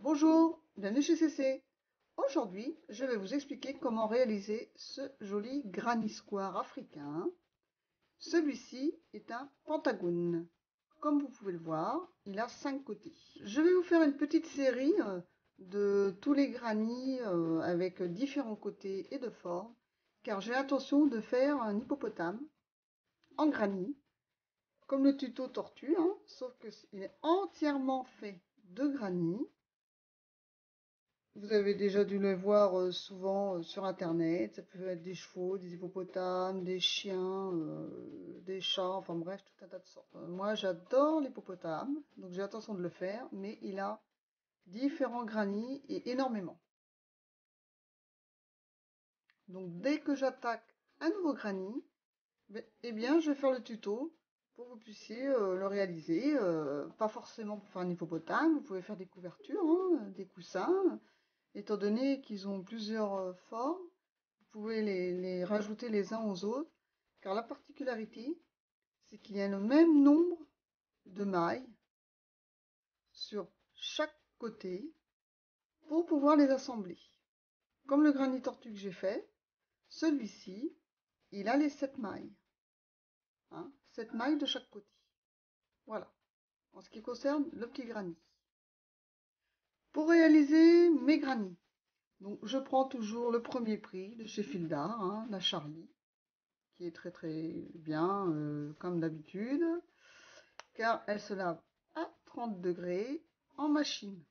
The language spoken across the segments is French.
Bonjour, bienvenue chez CC. Aujourd'hui, je vais vous expliquer comment réaliser ce joli granny square africain. Celui-ci est un pentagone. Comme vous pouvez le voir, il a 5 côtés. Je vais vous faire une petite série de tous les granny avec différents côtés et de formes, car j'ai l'intention de faire un hippopotame en granny, comme le tuto tortue, hein, sauf qu'il est entièrement fait de granny. Vous avez déjà dû le voir souvent sur Internet. Ça peut être des chevaux, des hippopotames, des chiens, des chats, enfin bref, tout un tas de sortes. Moi, j'adore l'hippopotame, donc j'ai l'intention de le faire, mais il a différents granny et énormément. Donc dès que j'attaque un nouveau granny, eh bien, je vais faire le tuto pour que vous puissiez le réaliser. Pas forcément pour faire un hippopotame, vous pouvez faire des couvertures, hein, des coussins. Étant donné qu'ils ont plusieurs formes, vous pouvez les rajouter les uns aux autres, car la particularité, c'est qu'il y a le même nombre de mailles sur chaque côté pour pouvoir les assembler. Comme le granny tortue que j'ai fait, celui-ci, il a les 7 mailles. Hein, 7 mailles de chaque côté. Voilà, en ce qui concerne le petit granny. Pour réaliser mes granny, donc je prends toujours le premier prix de chez Fildar, hein, la Charlie, qui est très très bien comme d'habitude, car elle se lave à 30 degrés en machine.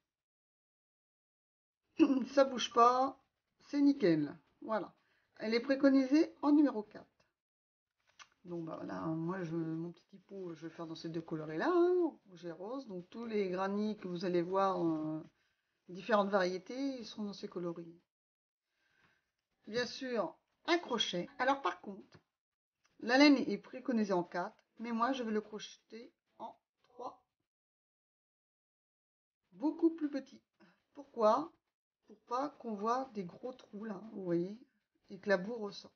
Ça bouge pas, c'est nickel. Voilà. Elle est préconisée en numéro 4. Donc bah voilà, moi mon petit pot, je vais faire dans ces deux coloris-là, hein, rouge et rose. Donc tous les granny que vous allez voir, différentes variétés, ils sont dans ces coloris. Bien sûr, un crochet. Alors par contre, la laine est préconisée en 4, mais moi je vais le crocheter en 3, beaucoup plus petit. Pourquoi? Pour pas qu'on voit des gros trous là, vous voyez, et que la boue ressorte.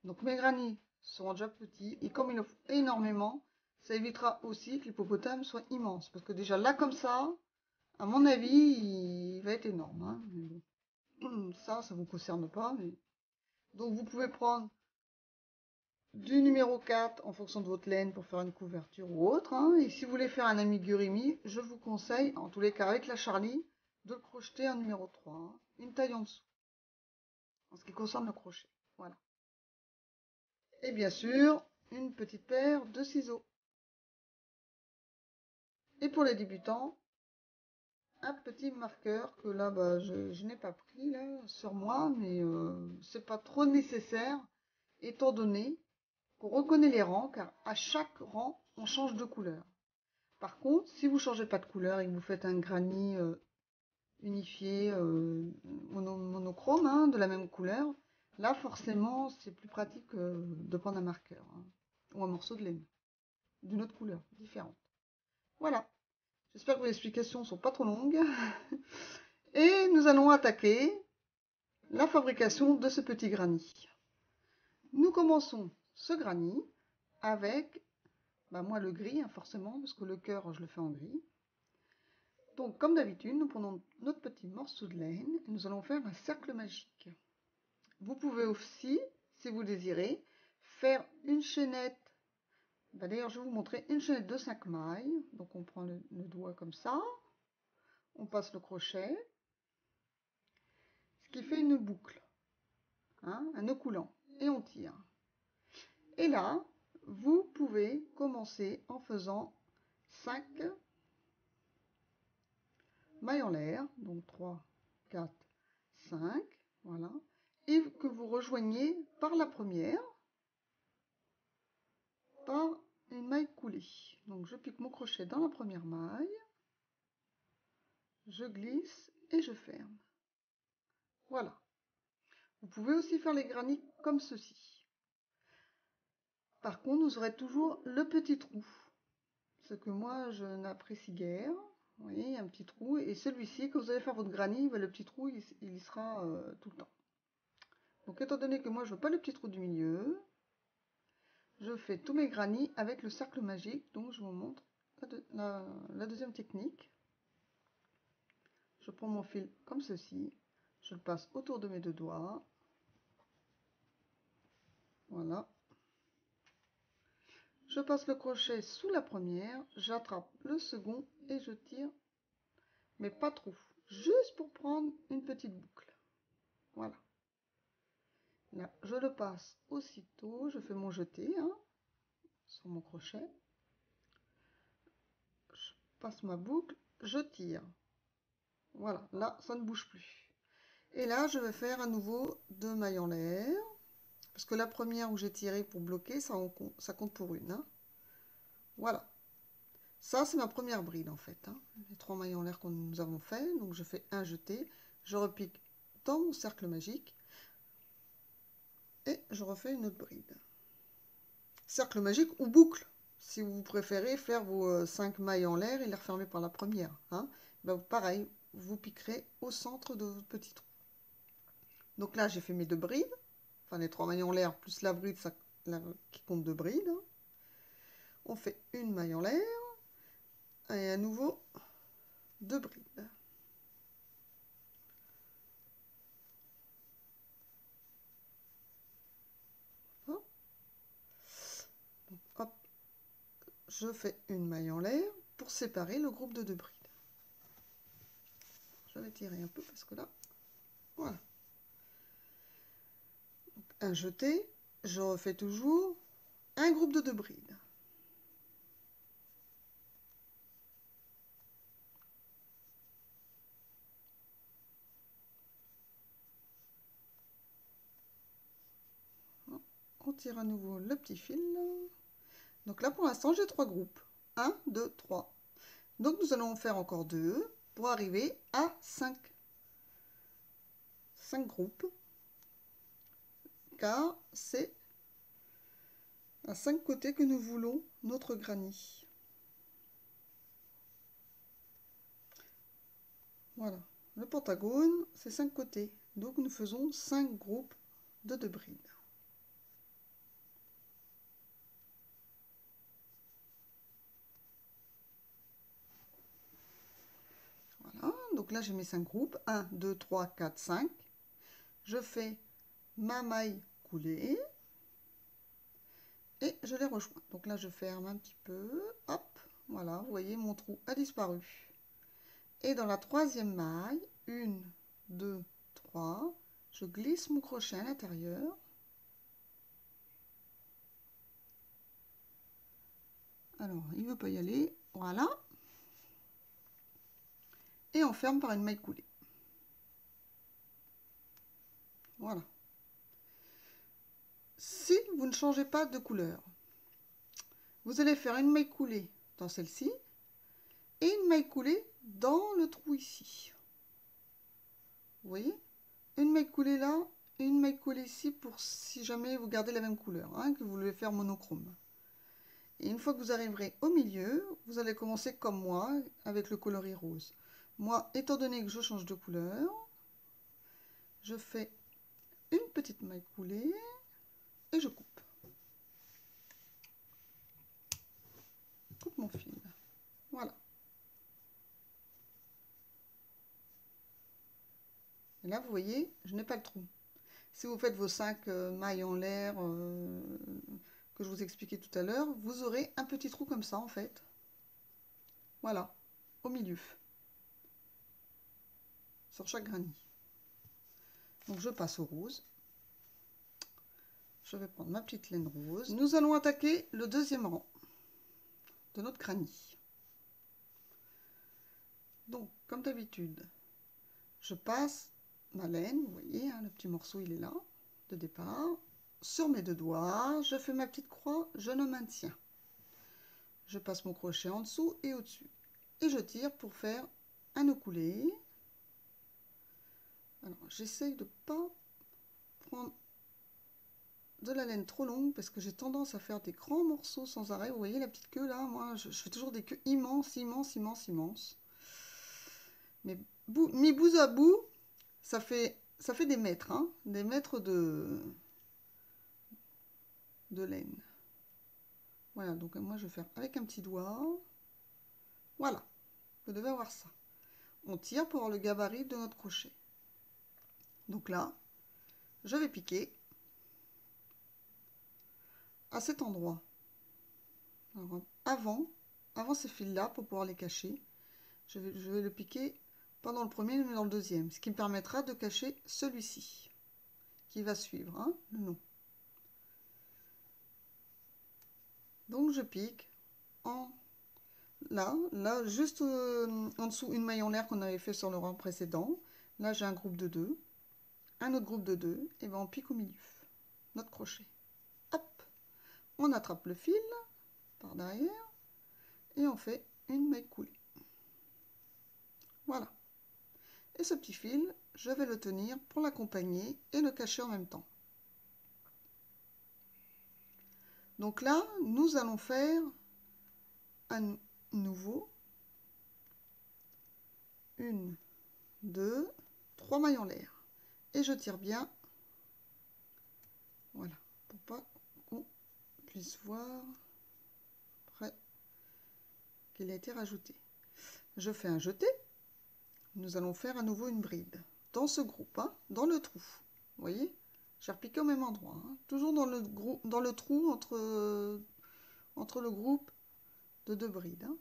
Donc mes granny seront déjà petits, et comme il en faut énormément, ça évitera aussi que l'hippopotame soit immense. Parce que déjà là comme ça, à mon avis, il va être énorme. Hein. Mais bon, ça vous concerne pas. Mais... Donc vous pouvez prendre du numéro 4 en fonction de votre laine pour faire une couverture ou autre. Hein. Et si vous voulez faire un amigurumi, je vous conseille, en tous les cas avec la Charlie, de le crocheter en numéro 3, hein, une taille en dessous, en ce qui concerne le crochet. Voilà. Et bien sûr, une petite paire de ciseaux. Et pour les débutants, un petit marqueur que là, bah, je n'ai pas pris là, sur moi, mais c'est pas trop nécessaire, étant donné qu'on reconnaît les rangs, car à chaque rang, on change de couleur. Par contre, si vous ne changez pas de couleur et que vous faites un granny unifié, monochrome, hein, de la même couleur, là forcément c'est plus pratique de prendre un marqueur, hein, ou un morceau de laine d'une autre couleur, différente. Voilà, j'espère que vos explications ne sont pas trop longues. Et nous allons attaquer la fabrication de ce petit granny. Nous commençons ce granny avec, bah moi le gris, hein, forcément, parce que le cœur je le fais en gris. Donc, comme d'habitude, nous prenons notre petit morceau de laine et nous allons faire un cercle magique. Vous pouvez aussi, si vous désirez, faire une chaînette. D'ailleurs, je vais vous montrer une chaînette de 5 mailles. Donc, on prend le doigt comme ça, on passe le crochet, ce qui fait une boucle, hein, un nœud coulant, et on tire. Et là, vous pouvez commencer en faisant 5 mailles en l'air, donc 3, 4, 5, voilà, et que vous rejoignez par la première, par une maille coulée. Donc je pique mon crochet dans la première maille, je glisse et je ferme. Voilà. Vous pouvez aussi faire les granny comme ceci. Par contre, vous aurez toujours le petit trou, ce que moi je n'apprécie guère. Vous voyez, un petit trou, et celui-ci, quand vous allez faire votre granny, le petit trou, il y sera tout le temps. Donc étant donné que moi je veux pas le petit trou du milieu, je fais tous mes granny avec le cercle magique. Donc je vous montre la deuxième technique. je prends mon fil comme ceci, je le passe autour de mes deux doigts. Voilà. Je passe le crochet sous la première, j'attrape le second et je tire, mais pas trop, juste pour prendre une petite boucle. Voilà. Là, je le passe aussitôt, je fais mon jeté hein, sur mon crochet. Je passe ma boucle, je tire. Voilà, là, ça ne bouge plus. Et là, je vais faire à nouveau 2 mailles en l'air. Parce que la première où j'ai tiré pour bloquer, ça compte pour une. Hein. Voilà. Ça, c'est ma première bride en fait. Hein. Les 3 mailles en l'air que nous avons fait. Donc, je fais un jeté. Je repique dans mon cercle magique. Et je refais une autre bride. Cercle magique ou boucle. Si vous préférez faire vos 5 mailles en l'air et les refermer par la première. Hein. Ben, pareil, vous piquerez au centre de votre petit trou. Donc là, j'ai fait mes 2 brides. Enfin, les 3 mailles en l'air plus la bride ça, qui compte 2 brides. On fait une maille en l'air. Et à nouveau 2 brides. Donc, hop, je fais une maille en l'air pour séparer le groupe de 2 brides. Je vais tirer un peu parce que là, voilà. Donc, un jeté, je refais toujours un groupe de 2 brides. On tire à nouveau le petit fil. Donc là, pour l'instant, j'ai 3 groupes. 1, 2, 3. Donc, nous allons en faire encore 2 pour arriver à 5. 5 groupes. Car c'est à 5 côtés que nous voulons notre granny. Voilà. Le pentagone, c'est 5 côtés. Donc, nous faisons 5 groupes de 2 brides. Voilà, donc là j'ai mes 5 groupes, 1, 2, 3, 4, 5. Je fais ma maille coulée et je les rejoins. Donc là je ferme un petit peu, hop, voilà, vous voyez mon trou a disparu. Et dans la troisième maille, 1, 2, 3, je glisse mon crochet à l'intérieur. Alors, il ne veut pas y aller, voilà. Et on ferme par une maille coulée. Voilà. Si vous ne changez pas de couleur, vous allez faire une maille coulée dans celle-ci et une maille coulée dans le trou ici. Vous voyez? Une maille coulée là et une maille coulée ici pour si jamais vous gardez la même couleur, hein, que vous voulez faire monochrome. Et une fois que vous arriverez au milieu, vous allez commencer comme moi avec le coloris rose. Moi, étant donné que je change de couleur, je fais une petite maille coulée et je coupe. Coupe mon fil. Voilà. Et là, vous voyez, je n'ai pas le trou. Si vous faites vos 5 mailles en l'air que je vous expliquais tout à l'heure, vous aurez un petit trou comme ça en fait. Voilà, au milieu. Sur chaque granny. Donc je passe au rose. Je vais prendre ma petite laine rose. Nous allons attaquer le deuxième rang de notre granny. Donc, comme d'habitude, je passe ma laine, vous voyez, hein, le petit morceau il est là, de départ. Sur mes deux doigts, je fais ma petite croix, je le maintiens. Je passe mon crochet en dessous et au-dessus. Et je tire pour faire un nœud coulé. Alors, j'essaye de ne pas prendre de la laine trop longue parce que j'ai tendance à faire des grands morceaux sans arrêt. Vous voyez la petite queue là, moi je fais toujours des queues immenses, immenses, immenses, immenses. Mais mis bout à bout, ça fait des mètres, hein, des mètres de laine. Voilà, donc moi je vais faire avec un petit doigt. Voilà, vous devez avoir ça. on tire pour avoir le gabarit de notre crochet. Donc là, je vais piquer à cet endroit. Alors, avant ces fils-là, pour pouvoir les cacher, je vais le piquer pas dans le premier, mais dans le deuxième, ce qui me permettra de cacher celui-ci, qui va suivre, hein, le nom. Donc je pique là, juste en dessous, une maille en l'air qu'on avait fait sur le rang précédent. Là, j'ai un groupe de 2, un autre groupe de 2, et ben on pique au milieu, notre crochet. Hop, on attrape le fil par derrière, et on fait une maille coulée. Voilà. Et ce petit fil, je vais le tenir pour l'accompagner et le cacher en même temps. Donc là, nous allons faire à nouveau 1, 2, 3 mailles en l'air. Et je tire bien, voilà, pour pas qu'on puisse voir après qu'il a été rajouté. Je fais un jeté. Nous allons faire à nouveau une bride dans ce groupe, hein, dans le trou. Vous voyez, j'ai repiqué au même endroit, hein, toujours dans le trou entre le groupe de 2 brides. Hein.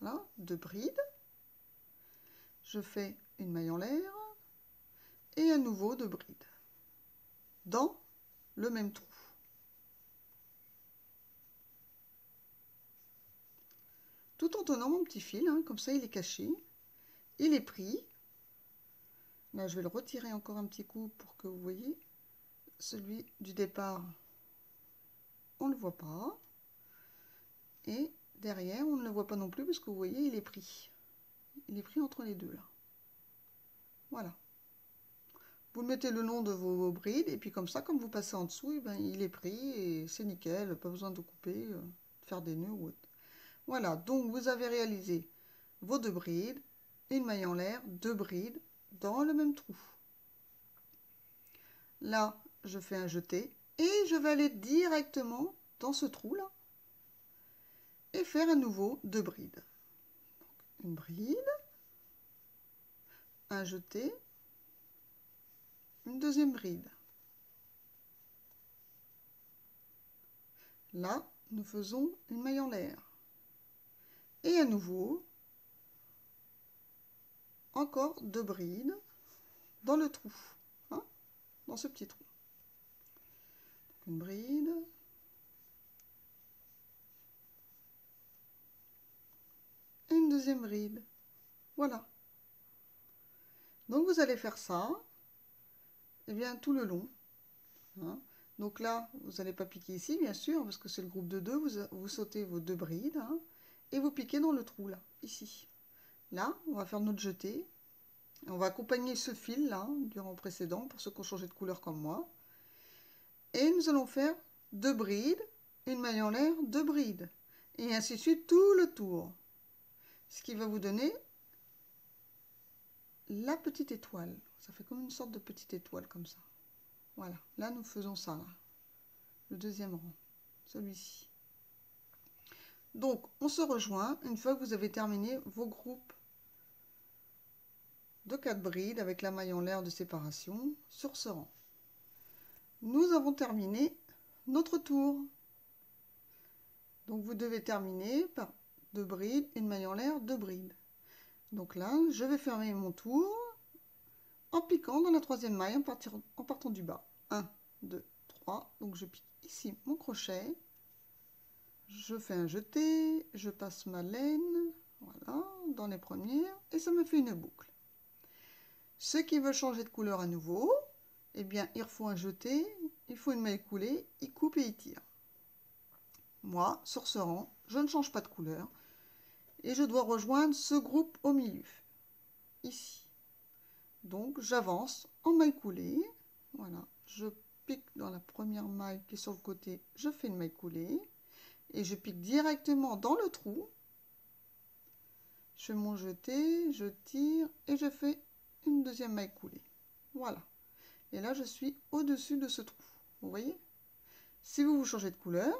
Voilà, 2 brides. Je fais une maille en l'air et à nouveau 2 brides dans le même trou. Tout en tenant mon petit fil, hein, comme ça il est caché, il est pris. Là je vais le retirer encore un petit coup pour que vous voyez, celui du départ, on ne le voit pas. Et derrière, on ne le voit pas non plus parce que vous voyez, il est pris. Il est pris entre les deux là. Voilà. Vous mettez le nom de vos brides et puis comme ça, comme vous passez en dessous, et ben, il est pris et c'est nickel. Pas besoin de couper, de faire des nœuds ou autre. Voilà, donc vous avez réalisé vos 2 brides, une maille en l'air, 2 brides dans le même trou. Là, je fais un jeté et je vais aller directement dans ce trou là et faire à nouveau 2 brides. Donc, une bride, un jeté, une deuxième bride. Là, nous faisons une maille en l'air. Et à nouveau, encore 2 brides dans le trou, hein, dans ce petit trou. Une bride, et une deuxième bride. Voilà. Donc vous allez faire ça, et bien tout le long. Hein. Donc là, vous n'allez pas piquer ici, bien sûr, parce que c'est le groupe de 2, vous sautez vos 2 brides, hein, et vous piquez dans le trou, là, ici. Là, on va faire notre jeté. On va accompagner ce fil, là, du rang précédent, pour ceux qui ont changé de couleur comme moi. Et nous allons faire 2 brides, une maille en l'air, 2 brides. Et ainsi de suite, tout le tour. Ce qui va vous donner la petite étoile. Ça fait comme une sorte de petite étoile, comme ça. Voilà, là nous faisons ça, là. Le deuxième rang, celui-ci. Donc, on se rejoint une fois que vous avez terminé vos groupes de 4 brides avec la maille en l'air de séparation sur ce rang. Nous avons terminé notre tour. Donc, vous devez terminer par 2 brides, une maille en l'air, 2 brides. Donc là, je vais fermer mon tour en piquant dans la 3e maille en partant du bas. 1, 2, 3. Donc, je pique ici mon crochet. Je fais un jeté, je passe ma laine, voilà, dans les premières, et ça me fait une boucle. Ceux qui veulent changer de couleur à nouveau, eh bien, il faut un jeté, il faut une maille coulée, il coupe et il tire. Moi, sur ce rang, je ne change pas de couleur, et je dois rejoindre ce groupe au milieu, ici. Donc, j'avance en maille coulée, voilà, je pique dans la première maille qui est sur le côté, je fais une maille coulée, et je pique directement dans le trou. Je fais mon jeté, je tire et je fais une deuxième maille coulée. Voilà. Et là, je suis au-dessus de ce trou. Vous voyez? Si vous changez de couleur,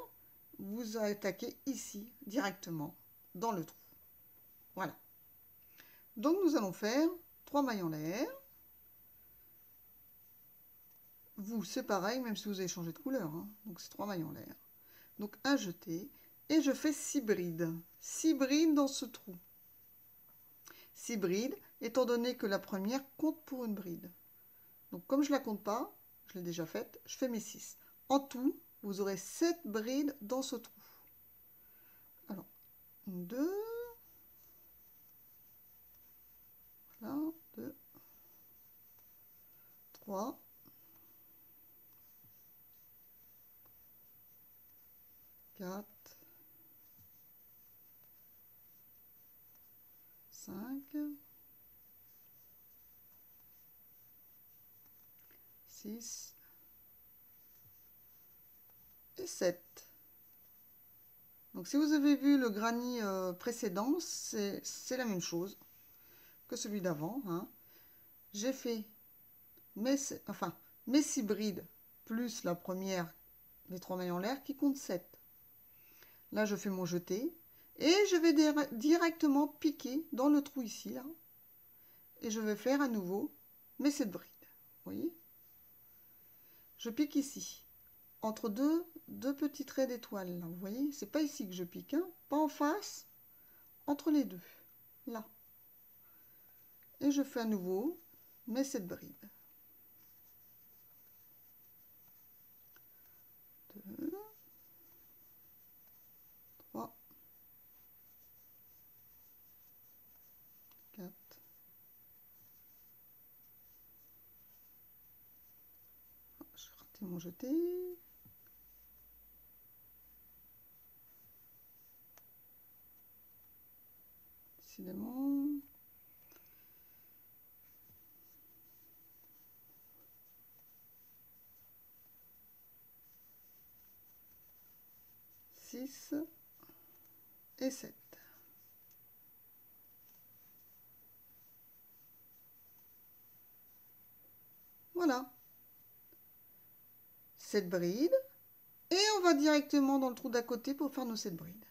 vous attaquez ici, directement, dans le trou. Voilà. Donc nous allons faire 3 mailles en l'air. Vous, c'est pareil, même si vous avez changé de couleur, hein. Donc c'est 3 mailles en l'air. Donc un jeté. Et je fais 6 brides. 6 brides dans ce trou. 6 brides, étant donné que la première compte pour une bride. Donc comme je ne la compte pas, je l'ai déjà faite, je fais mes 6. En tout, vous aurez 7 brides dans ce trou. Alors, 2, voilà, 2, 3, 4, 5, 6 et 7. Donc si vous avez vu le granny précédent, c'est la même chose que celui d'avant, hein. J'ai fait mes 6 brides plus la première, les 3 mailles en l'air qui comptent 7. Là je fais mon jeté et je vais directement piquer dans le trou ici là, et je vais faire à nouveau mes 7 brides. Vous voyez, je pique ici entre deux petits traits d'étoiles là, vous voyez, c'est pas ici que je pique, hein, pas en face, entre les deux là, et je fais à nouveau mes 7 brides. 2, 3, 4, j'ai raté mon jeté, décidément. Et 7. Voilà. 7 brides. Et on va directement dans le trou d'à côté pour faire nos 7 brides.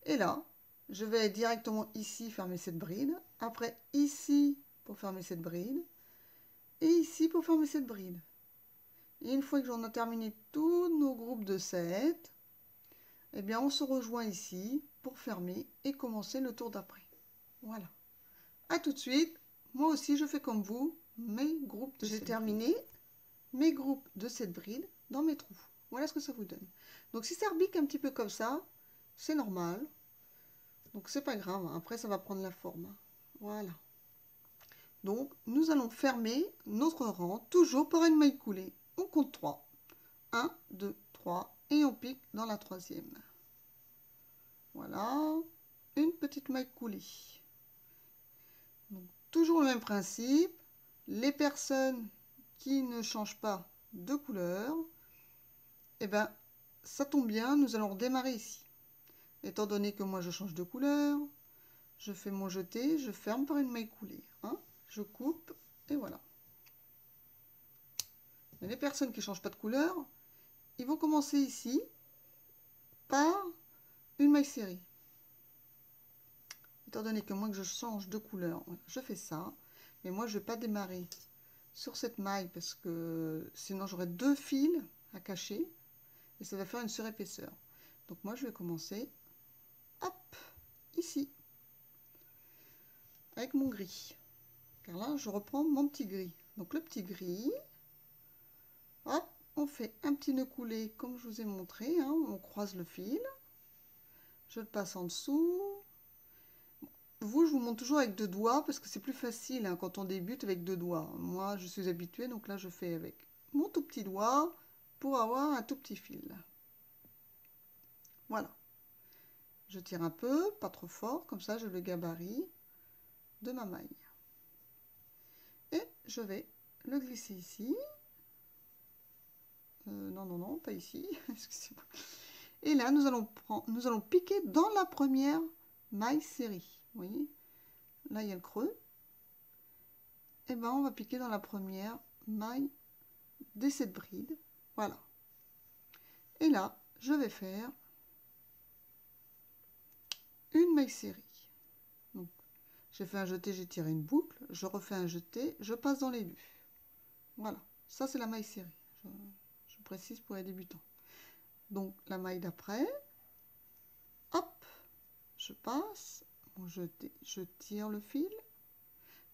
Et là, je vais directement ici faire mes 7 brides. Après ici pour faire mes 7 brides. Et ici pour faire mes 7 brides. Et une fois que j'en ai terminé tous nos groupes de 7, eh bien on se rejoint ici pour fermer et commencer le tour d'après. Voilà. À tout de suite. Moi aussi je fais comme vous mes groupes de 7 brides. J'ai terminé mes groupes de 7 brides dans mes trous. Voilà ce que ça vous donne. Donc si ça rebique un petit peu comme ça, c'est normal. Donc c'est pas grave, après ça va prendre la forme. Voilà. Donc nous allons fermer notre rang toujours par une maille coulée. On compte 3. 1, 2, 3 et on pique dans la troisième. Voilà, une petite maille coulée. Donc, toujours le même principe. Les personnes qui ne changent pas de couleur, eh ben ça tombe bien, nous allons redémarrer ici. Étant donné que moi je change de couleur, je fais mon jeté, je ferme par une maille coulée, hein, je coupe et voilà. Mais les personnes qui ne changent pas de couleur, ils vont commencer ici par une maille serrée. Étant donné que moi que je change de couleur, voilà, je fais ça, mais moi je ne vais pas démarrer sur cette maille parce que sinon j'aurai 2 fils à cacher et ça va faire une surépaisseur. Donc moi je vais commencer, hop, ici, avec mon gris. Car là je reprends mon petit gris. Donc le petit gris, hop, on fait un petit nœud coulé comme je vous ai montré, hein, on croise le fil, je le passe en dessous. Vous, je vous montre toujours avec 2 doigts parce que c'est plus facile, hein, quand on débute avec 2 doigts. Moi, je suis habituée, donc là, je fais avec mon tout petit doigt pour avoir un tout petit fil. Voilà. Je tire un peu, pas trop fort, comme ça, j'ai le gabarit de ma maille. Et je vais le glisser ici. Non, non, non, pas ici. Excusez-moi. Et là, nous allons piquer dans la première maille serrée. Vous voyez, là, il y a le creux. Et ben, on va piquer dans la première maille des 7 brides. Voilà. Et là, je vais faire une maille serrée. j'ai fait un jeté, j'ai tiré une boucle, je refais un jeté, je passe dans les deux. Voilà, ça c'est la maille serrée. Je précise pour les débutants. Donc la maille d'après, hop, je passe, mon jeté, je tire le fil,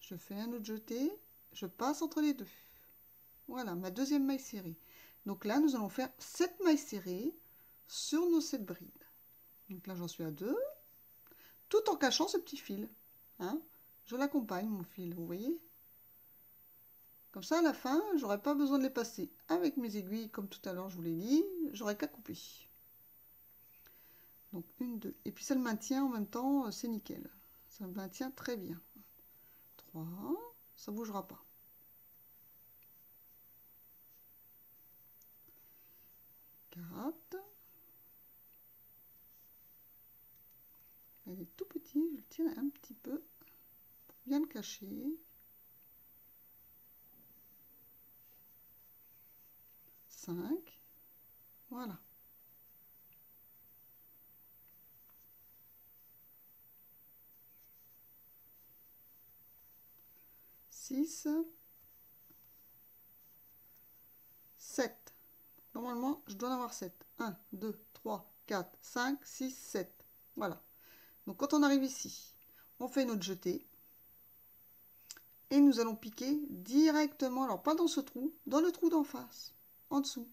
je fais un autre jeté, je passe entre les deux. Voilà, ma deuxième maille serrée. Donc là, nous allons faire 7 mailles serrées sur nos 7 brides. Donc là, j'en suis à 2, tout en cachant ce petit fil. Hein, je l'accompagne, mon fil, vous voyez? Comme ça, à la fin, j'aurai pas besoin de les passer avec mes aiguilles, comme tout à l'heure, je vous l'ai dit, j'aurai qu'à couper. Donc, une, deux. Et puis, ça le maintient en même temps, c'est nickel. Ça le maintient très bien. 3, ça bougera pas. 4. Elle est tout petit, je le tire un petit peu pour bien le cacher. 5. Voilà. 6. 7. Normalement, je dois en avoir 7. 1, 2, 3, 4, 5, 6, 7. Voilà. Donc, quand on arrive ici, on fait notre jeté. Et nous allons piquer directement, alors pas dans ce trou, dans le trou d'en face, en dessous.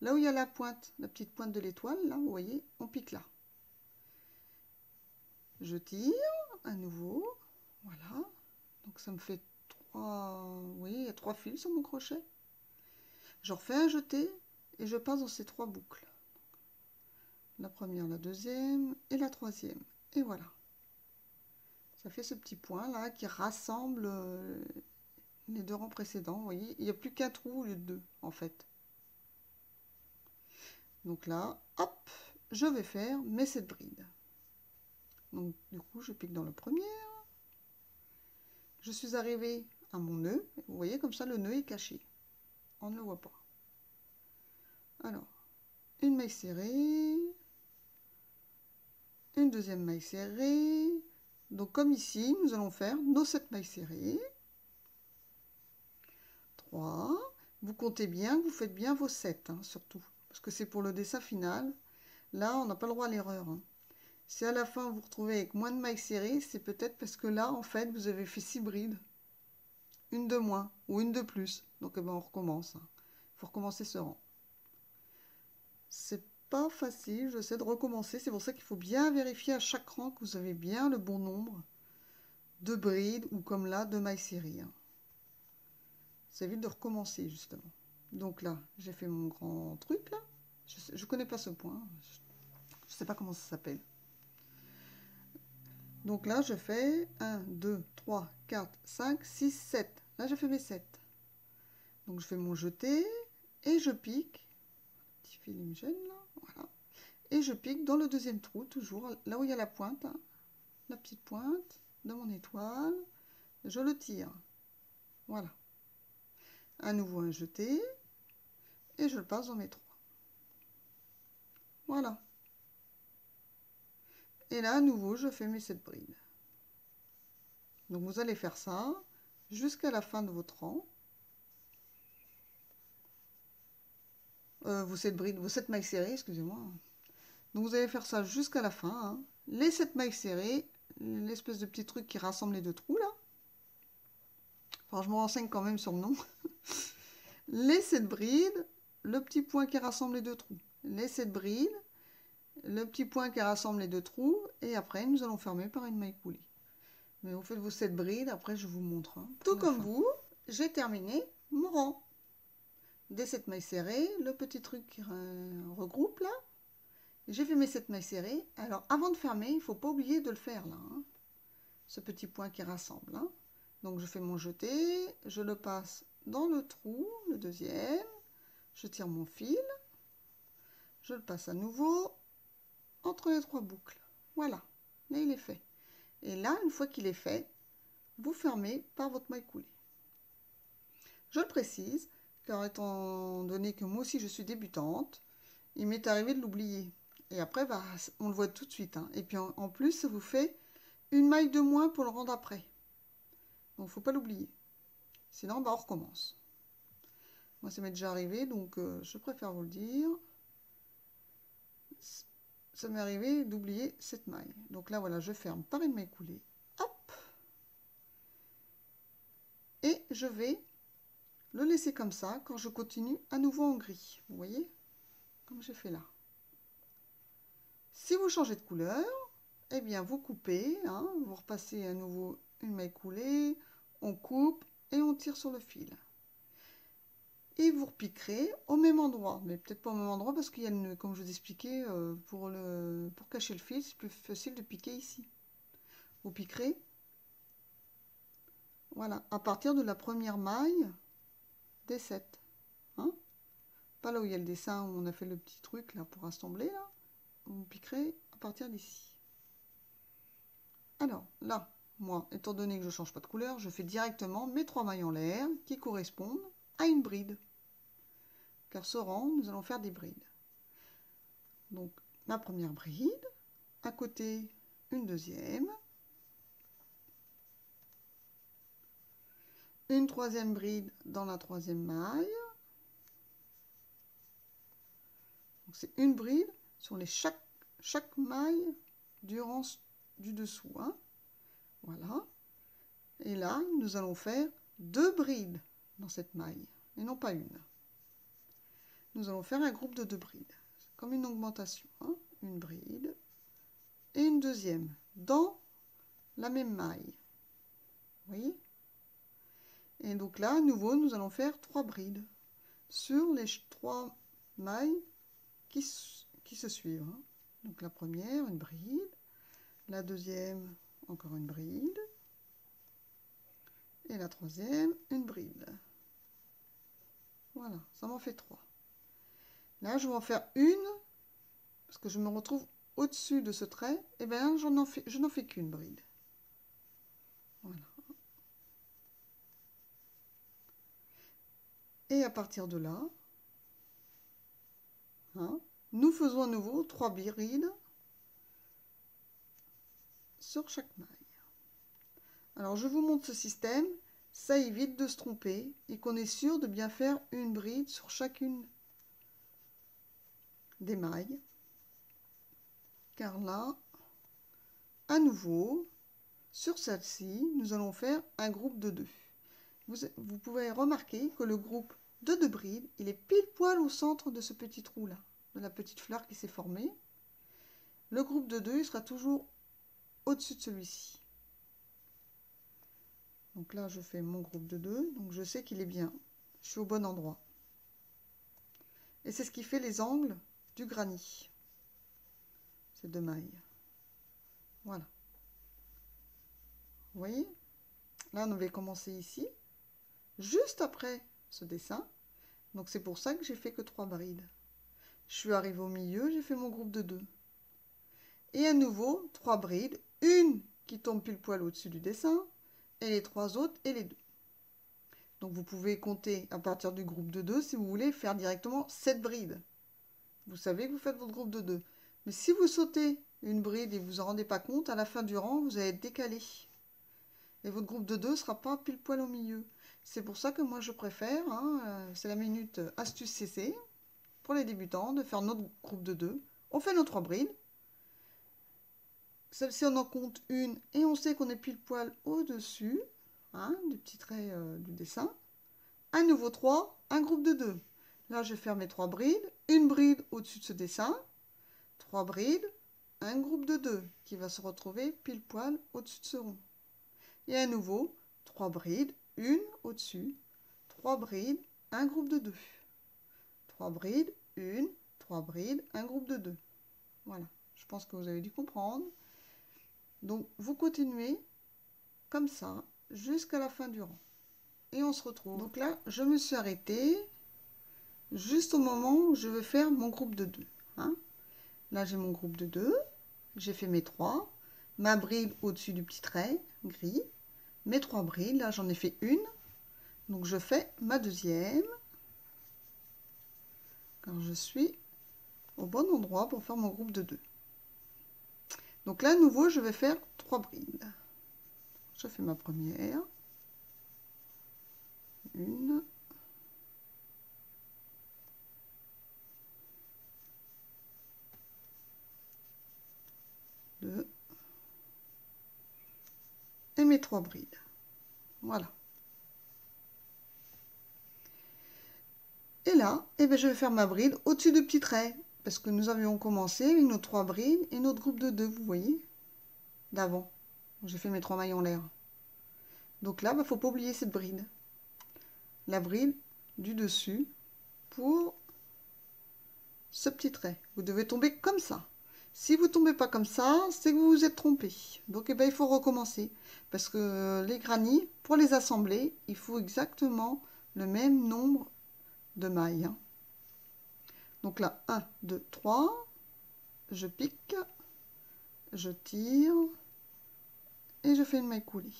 Là où il y a la pointe, la petite pointe de l'étoile, là, vous voyez, on pique là. Je tire à nouveau, voilà. Donc ça me fait 3, vous voyez, il y a 3 fils sur mon crochet. Je refais un jeté et je passe dans ces 3 boucles. La première, la deuxième et la troisième. Et voilà. Ça fait ce petit point là qui rassemble les 2 rangs précédents. Vous voyez, il n'y a plus qu'un trou au lieu de 2 en fait. Donc là, hop, je vais faire mes 7 brides. Donc du coup, je pique dans le premier. Je suis arrivée à mon nœud. Vous voyez, comme ça, le nœud est caché. On ne le voit pas. Alors, une maille serrée. Une deuxième maille serrée. Donc comme ici, nous allons faire nos 7 mailles serrées. 3. Vous comptez bien, vous faites bien vos 7, hein, surtout. Parce que c'est pour le dessin final. Là, on n'a pas le droit à l'erreur. Hein. Si à la fin vous vous retrouvez avec moins de mailles serrées, c'est peut-être parce que là, en fait, vous avez fait 6 brides. Une de moins ou une de plus. Donc eh ben, on recommence. Il faut recommencer ce rang. C'est pas facile, je sais, de recommencer. C'est pour ça qu'il faut bien vérifier à chaque rang que vous avez bien le bon nombre de brides ou comme là, de mailles serrées. Hein. Ça évite de recommencer justement. Donc là, j'ai fait mon grand truc là. Je connais pas ce point. Je sais pas comment ça s'appelle. Donc là, je fais 1, 2, 3, 4, 5, 6, 7. Là, j'ai fait mes 7. Donc, je fais mon jeté et je pique. Petit fil, il me gêne là. Voilà. Et je pique dans le deuxième trou, toujours là où il y a la pointe. Hein, la petite pointe de mon étoile. Je le tire. Voilà. À nouveau un jeté. Et je le passe dans mes 3. Voilà. Et là, à nouveau, je fais mes 7 brides. Donc, vous allez faire ça jusqu'à la fin de votre rang. Vos 7 brides, vos 7 mailles serrées, excusez-moi. Donc, vous allez faire ça jusqu'à la fin. Hein. Les 7 mailles serrées, l'espèce de petit truc qui rassemble les 2 trous, là. Enfin, je me renseigne quand même sur le nom. Les 7 brides, le petit point qui rassemble les 2 trous. Les 7 brides, le petit point qui rassemble les 2 trous. Et après, nous allons fermer par une maille coulée. Mais vous faites vos 7 brides, après je vous montre. Hein, tout comme vous, j'ai terminé mon rang. Des 7 mailles serrées, le petit truc qui regroupe là. J'ai fait mes 7 mailles serrées. Alors avant de fermer, il ne faut pas oublier de le faire là. Hein, ce petit point qui rassemble. Hein. Donc je fais mon jeté, je le passe dans le trou, le deuxième. Je tire mon fil. Je le passe à nouveau entre les 3 boucles. Voilà, là il est fait. Et là, une fois qu'il est fait, vous fermez par votre maille coulée. Je le précise, car étant donné que moi aussi je suis débutante, il m'est arrivé de l'oublier. Et après, bah, on le voit tout de suite. Hein. Et puis en plus, ça vous fait une maille de moins pour le rendre après. Donc, faut pas l'oublier. Sinon, bah, on recommence. Moi, ça m'est déjà arrivé, donc je préfère vous le dire. Ça m'est arrivé d'oublier cette maille. Donc là, voilà, je ferme par une maille coulée. Hop. Et je vais le laisser comme ça quand je continue à nouveau en gris. Vous voyez? Comme j'ai fait là. Si vous changez de couleur, eh bien, vous coupez, hein, vous repassez à nouveau une maille coulée, on coupe et on tire sur le fil. Et vous repiquerez au même endroit, mais peut-être pas au même endroit parce qu'il y a une, comme je vous expliquais, pour cacher le fil, c'est plus facile de piquer ici. Vous piquerez, voilà, à partir de la première maille des 7. Hein, pas là où il y a le dessin, où on a fait le petit truc là pour assembler, là. Vous piquerez à partir d'ici. Alors, là, moi, étant donné que je ne change pas de couleur, je fais directement mes 3 mailles en l'air qui correspondent à une bride. Car ce rang, nous allons faire des brides. Donc, ma première bride, à côté, une deuxième, une troisième bride dans la troisième maille. C'est une bride sur chaque maille du rang du dessous. Hein. Voilà. Et là, nous allons faire 2 brides dans cette maille, et non pas une. Nous allons faire un groupe de 2 brides, comme une augmentation. Hein. Une bride et une deuxième dans la même maille. Vous voyez? Et donc là, à nouveau, nous allons faire 3 brides sur les 3 mailles qui se suivent. Hein. Donc la première, une bride. La deuxième, encore une bride. Et la troisième, une bride. Voilà, ça m'en fait 3. Là, je vais en faire une, parce que je me retrouve au-dessus de ce trait. Et bien, je n'en fais qu'une bride. Voilà. Et à partir de là, hein, nous faisons à nouveau 3 brides sur chaque maille. Alors, je vous montre ce système. Ça évite de se tromper et qu'on est sûr de bien faire une bride sur chacune des mailles. Car là, à nouveau, sur celle-ci, nous allons faire un groupe de 2. Vous pouvez remarquer que le groupe de 2 brides, il est pile poil au centre de ce petit trou là, de la petite fleur qui s'est formée. Le groupe de 2, il sera toujours au-dessus de celui-ci. Donc là, je fais mon groupe de 2, donc je sais qu'il est bien. Je suis au bon endroit. Et c'est ce qui fait les angles du granit. Ces 2 mailles. Voilà. Vous voyez? Là, on va commencer ici, juste après ce dessin. Donc c'est pour ça que j'ai fait que 3 brides. Je suis arrivée au milieu, j'ai fait mon groupe de 2. Et à nouveau, 3 brides, une qui tombe pile poil au-dessus du dessin, et les 3 autres et les 2. Donc vous pouvez compter à partir du groupe de 2 si vous voulez faire directement 7 brides. Vous savez que vous faites votre groupe de 2. Mais si vous sautez une bride et vous vous en rendez pas compte, à la fin du rang, vous allez être décalé. Et votre groupe de 2 ne sera pas pile poil au milieu. C'est pour ça que moi je préfère, hein, c'est la minute astuce CC, pour les débutants, de faire notre groupe de 2. On fait nos 3 brides. Celle-ci, on en compte une et on sait qu'on est pile poil au-dessus, hein, du petit trait du dessin. Un nouveau 3, un groupe de 2. Là, je vais faire mes 3 brides, une bride au-dessus de ce dessin, 3 brides, un groupe de 2 qui va se retrouver pile poil au-dessus de ce rond. Et à nouveau, 3 brides, une au-dessus, 3 brides, un groupe de 2. 3 brides, une, 3 brides, un groupe de 2. Voilà, je pense que vous avez dû comprendre. Donc, vous continuez comme ça jusqu'à la fin du rang. Et on se retrouve. Donc là, je me suis arrêtée juste au moment où je veux faire mon groupe de 2. Hein. Là, j'ai mon groupe de 2. J'ai fait mes 3. Ma bride au-dessus du petit trait gris. Mes 3 brides, là, j'en ai fait une. Donc, je fais ma deuxième. Quand je suis au bon endroit pour faire mon groupe de 2. Donc là, à nouveau, je vais faire 3 brides. Je fais ma première. 1. 2. Et mes 3 brides. Voilà. Et là, eh bien, je vais faire ma bride au-dessus de petits traits. Parce que nous avions commencé avec nos 3 brides et notre groupe de 2, vous voyez, d'avant. J'ai fait mes 3 mailles en l'air. Donc là, il ne faut pas oublier cette bride. La bride du dessus pour ce petit trait. Vous devez tomber comme ça. Si vous ne tombez pas comme ça, c'est que vous vous êtes trompé. Donc eh bien, il faut recommencer. Parce que les granits, pour les assembler, il faut exactement le même nombre de mailles. Hein. Donc là, 1, 2, 3, je pique, je tire et je fais une maille coulée.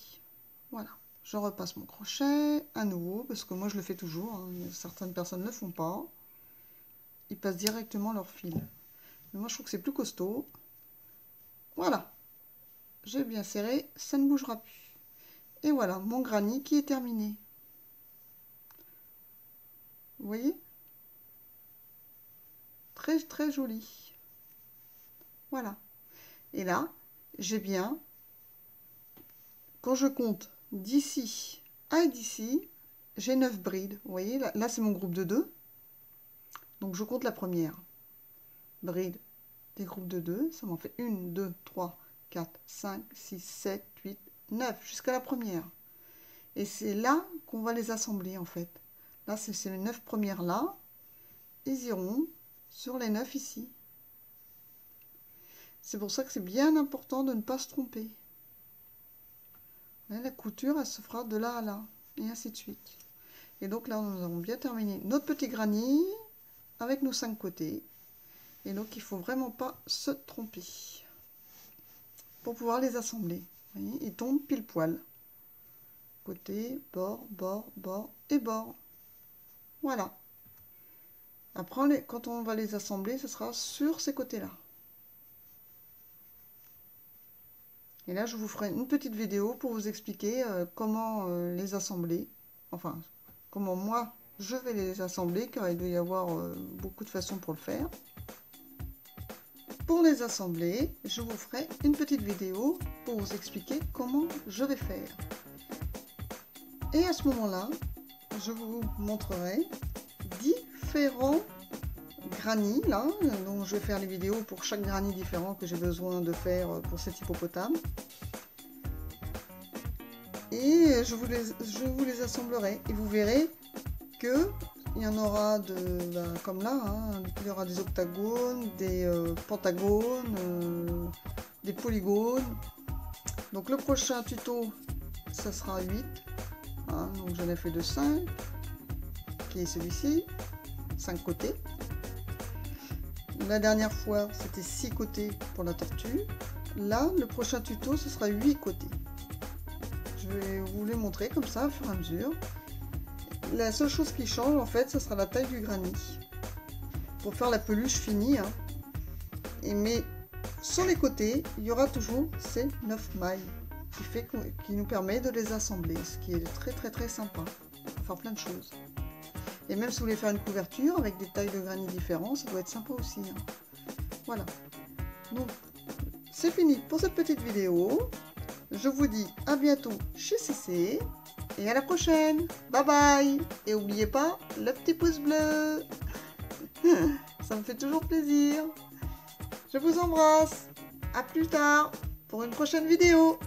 Voilà, je repasse mon crochet à nouveau, parce que moi je le fais toujours, hein. Certaines personnes ne le font pas. Ils passent directement leur fil. Mais moi je trouve que c'est plus costaud. Voilà, j'ai bien serré, ça ne bougera plus. Et voilà, mon granit qui est terminé. Vous voyez? Très très joli. Voilà. Et là, j'ai bien, quand je compte d'ici à d'ici, j'ai 9 brides. Vous voyez, là c'est mon groupe de 2. Donc je compte la première bride des groupes de 2. Ça m'en fait 1, 2, 3, 4, 5, 6, 7, 8, 9, jusqu'à la première. Et c'est là qu'on va les assembler en fait. Là, c'est les 9 premières là. Ils iront sur les 9 ici. C'est pour ça que c'est bien important de ne pas se tromper. La couture, elle se fera de là à là, et ainsi de suite. Et donc là, nous avons bien terminé notre petit granit avec nos 5 côtés. Et donc, il ne faut vraiment pas se tromper pour pouvoir les assembler. Vous voyez, ils tombent pile poil. Côté, bord, bord, bord et bord. Voilà. Après, quand on va les assembler, ce sera sur ces côtés-là. Et là, je vous ferai une petite vidéo pour vous expliquer comment les assembler. Enfin, comment moi, je vais les assembler, car il doit y avoir beaucoup de façons pour le faire. Pour les assembler, je vous ferai une petite vidéo pour vous expliquer comment je vais faire. Et à ce moment-là, je vous montrerai différents granits, là, donc je vais faire les vidéos pour chaque granit différent que j'ai besoin de faire pour cet hippopotame. Et je vous les assemblerai et vous verrez que il y en aura comme là, hein, il y aura des octagones, des pentagones, des polygones. Donc le prochain tuto, ça sera 8. Hein, donc j'en ai fait de 5, qui est celui-ci, 5 côtés. La dernière fois, c'était 6 côtés pour la tortue. Là, le prochain tuto, ce sera 8 côtés. Je vais vous les montrer comme ça, au fur et à mesure. La seule chose qui change, en fait, ce sera la taille du granit. Pour faire la peluche finie. Hein. Mais sur les côtés, il y aura toujours ces 9 mailles. Qui nous permet de les assembler. Ce qui est très très très sympa. Pour faire plein de choses. Et même si vous voulez faire une couverture avec des tailles de granit différentes, ça doit être sympa aussi. Hein. Voilà. Donc, c'est fini pour cette petite vidéo. Je vous dis à bientôt chez CC. Et à la prochaine. Bye bye. Et n'oubliez pas le petit pouce bleu. Ça me fait toujours plaisir. Je vous embrasse. À plus tard pour une prochaine vidéo.